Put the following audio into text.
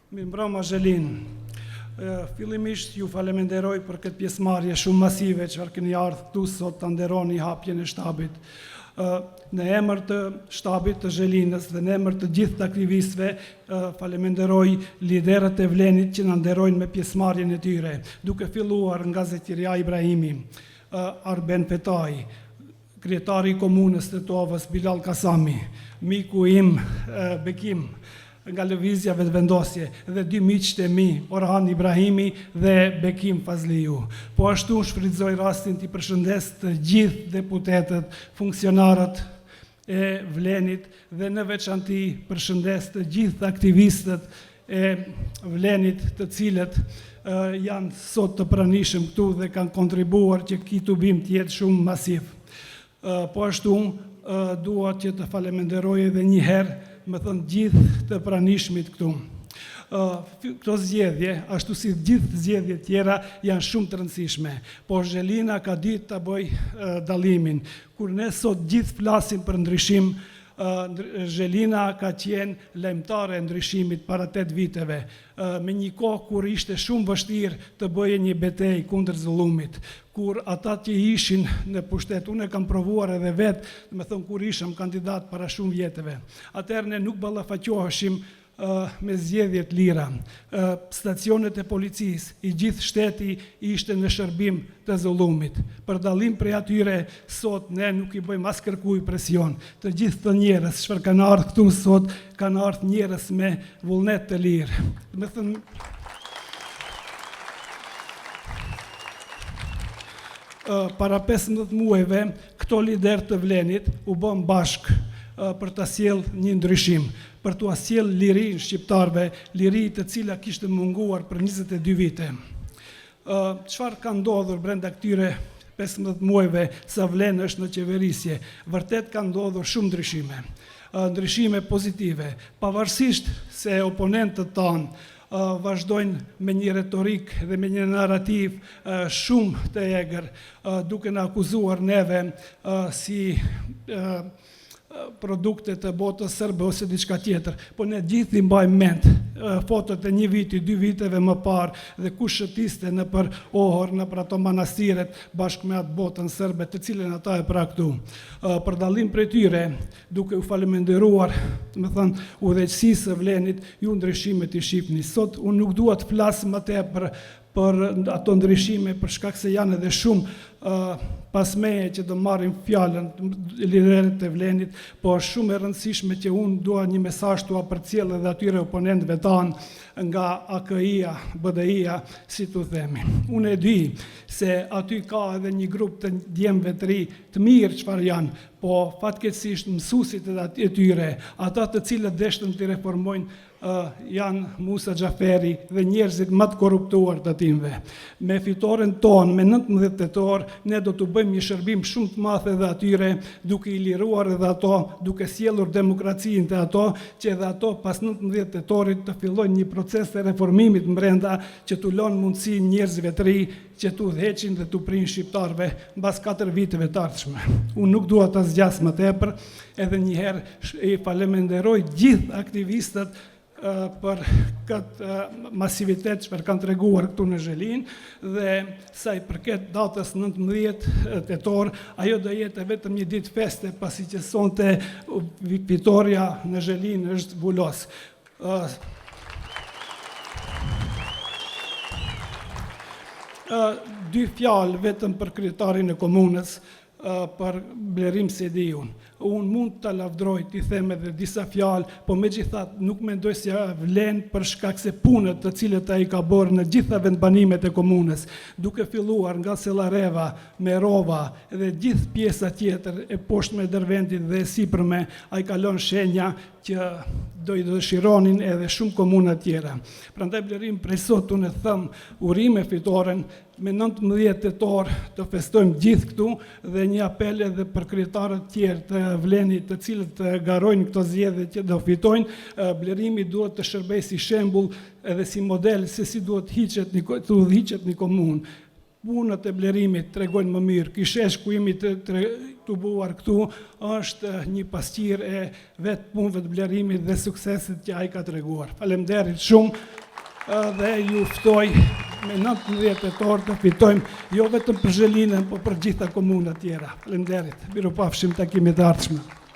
Mirëmbrëma Zhelin. Fillimisht ju faleminderoj për këtë pjesëmarrje shumë masive që keni ardhur këtu sot ta nderoni hapjen e shtabit. Në emër të shtabit të Zhelinës dhe në emër të gjithë të aktivistëve, faleminderoj liderët e Vlenit që na nderojnë me pjesëmarrjen e tyre, duke filluar nga Zetiria Ibrahimi, Arben Fetaj, kryetari i komunës të Tovës Bilal Kasami, miku im Bekim nga lëvizja vetëvendosje dhe dy miqtë e mi, Orhan Ibrahimi dhe Bekim Fazliu. Po ashtu shfrytëzoj rastin t'i përshëndes të gjithë deputetët, funksionarët e Vlenit dhe në veçanti përshëndes të gjithë aktivistët e Vlenit të cilët janë sot të pranishëm këtu dhe kanë kontribuar që ky tubim të jetë shumë masiv. Po ashtu dua që të faleminderoj edhe një herë me thënë gjithë të pranishmit këtu. Këto zgjedhje, ashtu si gjithë zgjedhjet tjera, janë shumë të rëndësishme, por Zhelina ka ditë ta bëj dallimin. Kur ne sot gjithë flasim për ndryshim, Zhelina ka qenë lajmtare e ndryshimit para 8 viteve, me një kohë kur ishte shumë vështirë të bëje një betejë kundër zullumit, kur ata që ishin në pushtet, unë e kam provuar edhe vetë, me thënë kur ishëm kandidat para shumë vjeteve. Atëherë ne nuk ballafaqoheshim me zgjedhjet lira. Stacionet e policisë, i gjithë shteti ishte në shërbim të zullumit. Për dallim prej atyre, sot ne nuk i bëjmë as kërkuj presion. Të gjithë të njerëz që kanë ardhur këtu sot, kanë ardhur njerëz me vullnet të lirë. Me thënë, para 15 muajve, këto lider të Vlenit u bën bashkë për të sjellë një ndryshim, për të sjellë lirinë shqiptarëve, liri të cila kishte munguar për 22 vite. Çfarë ka ndodhur brenda këtyre 15 muajve sa Vlen është në qeverisje? Vërtet ka ndodhur shumë ndryshime, ndryshime pozitive, pavarësisht se oponentët tanë vazhdojnë me një retorik dhe me një narrativ shumë të egër, duke në akuzuar neve si produkte të botës sërbe ose diçka tjetër, po ne gjithë i mbajmë mend fotot e një viti, 2 viteve më parë dhe kush shëtiste në për Ohor, në për ato manastiret bashkë me atë botën sërbe të cilën ata e pra këtu. Për dallim prej tyre, duke u faleminderuar, me thënë, udhëheqësisë së Vlenit, ju ndryshimet i shihni. Sot unë nuk dua të flas më tepër për ato ndryshime, për shkak se janë edhe shumë pas meje që do marrim fjalën liderët e Vlenit, po është shumë e rëndësishme që unë dua një mesazh t'u përcjell edhe atyre oponentëve tanë nga AKI-a, BDI-a, si t'u themi. Unë e di se aty ka edhe një grup të djemve të ri të mirë çfarë janë, po fatkeqësisht mësuesit e tyre, ata të cilët deshtën të reformojnë, janë Musa Xhaferi dhe njerëzit më të korruptuar të atinve. Me fitoren tonë, me 19 tetor, ne do të bëjmë një shërbim shumë të madh edhe atyre, duke i liruar edhe ato, duke sjellur demokracinë të ato, që edhe ato pas 19 tetorit të fillojnë një proces të reformimit brenda që t'u lënë mundësi njerëzve të ri që t'u udhëheqin dhe t'u prinë shqiptarëve mbas 4 viteve të ardhshme. Unë nuk dua ta zgjas më tepër, edhe një herë i faleminderoj gjithë aktivistët për këtë masivitet që kanë treguar këtu në Zhelin dhe sa i përket datës 19 tetor, ajo do jetë vetëm një ditë feste pasi që sonte fitoria në Zhelin është vulos. Dy fjalë vetëm për kryetarin e komunës, për Blerim Sediun. Unë mund të lavdroj, t'i them edhe disa fjalë, po megjithatë nuk mendoj se vlen për shkak se punët të cilët ai ka bërë në gjitha vendbanimet e komunës, duke filluar nga Sellareva, Merova dhe gjithë pjesa tjetër e poshtme e Dervendit dhe e sipërme, ai ka lënë shenja që do i dëshironin edhe shumë komuna tjera. Prandaj Blerim, prej sot unë e them urime fitoren, me 19 tetor të festojmë gjithë këtu dhe një apel edhe për kryetarët tjerë të Vlenit të cilët garojnë këto zgjedhje që do fitojnë, Blerimi duhet të shërbejë si shembull edhe si model se si duhet të udhëhiqet një komunë. Punët e Blerimit tregojnë më mirë, ky shesh ku jemi të buar këtu është një pasqyrë e vetë punëve të blerimit dhe suksesit që ai ka treguar. Faleminderit shumë dhe ju ftoj me 19 tetor të fitojmë jo vetëm për Zhelinën, por për gjitha komunat tjera. Faleminderit. Mirupafshim takimit të ardhshëm.